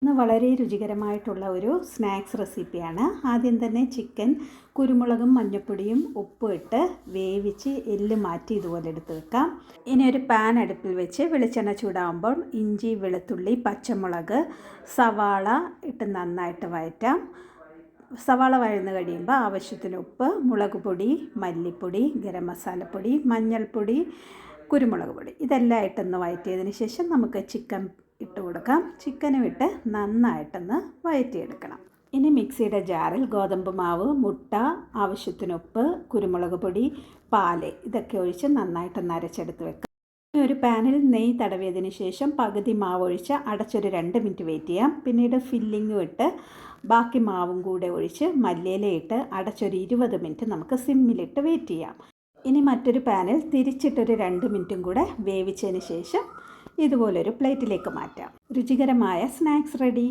ഇന്ന് വളരെ രുചികരമായിട്ടുള്ള ഒരു സ്നാക്സ് റെസിപ്പിയാണ്. ആദ്യം തന്നെ ചിക്കൻ കുരുമുളകും മഞ്ഞൾപ്പൊടിയും ഉപ്പും ഇട്ട് വേവിച്ച് എല്ല് മാറ്റി ഇതുപോലെ എടുത്ത് വെക്കാം. ഇനി ഒരു പാൻ അടുപ്പിൽ വെച്ച് വെളിച്ചെണ്ണ ചൂടാകുമ്പോൾ ഇഞ്ചി, വെളുത്തുള്ളി, പച്ചമുളക്, സവാള ഇട്ട് നന്നായിട്ട് വഴറ്റാം. സവാള വഴന്ന് കഴിയുമ്പോൾ ആവശ്യത്തിന് ഉപ്പ്, മുളക് പൊടി, മല്ലിപ്പൊടി, ഗരം മസാലപ്പൊടി, മഞ്ഞൾപ്പൊടി, കുരുമുളക് പൊടി ഇതെല്ലാം ഇട്ടൊന്ന് വഴറ്റിയതിന് ശേഷം നമുക്ക് ചിക്കൻ ഇട്ട് കൊടുക്കാം. ചിക്കനും ഇട്ട് നന്നായിട്ടൊന്ന് വഴറ്റിയെടുക്കണം. ഇനി മിക്സിയുടെ ജാറിൽ ഗോതമ്പ് മാവ്, മുട്ട, ആവശ്യത്തിന് ഉപ്പ്, കുരുമുളക് പൊടി, പാല് ഇതൊക്കെ ഒഴിച്ച് നന്നായിട്ടൊന്ന് അരച്ചെടുത്ത് വെക്കാം. ഒരു പാനിൽ നെയ്യ് തടവിയതിന് ശേഷം പകുതി മാവ് ഒഴിച്ച് അടച്ചൊരു 2 മിനിറ്റ് വെയിറ്റ് ചെയ്യാം. പിന്നീട് ഫില്ലിങ്ങും ഇട്ട് ബാക്കി മാവും കൂടെ ഒഴിച്ച് മല്ലിയിലയിട്ട് അടച്ചൊരു 20 മിനിറ്റ് നമുക്ക് സിമ്മിലിട്ട് വെയിറ്റ് ചെയ്യാം. ഇനി മറ്റൊരു പാനിൽ തിരിച്ചിട്ടൊരു 2 മിനിറ്റും കൂടെ വേവിച്ചതിന് ശേഷം ഇതുപോലൊരു പ്ലേറ്റിലേക്ക് മാറ്റാം. രുചികരമായ സ്നാക്സ് റെഡി.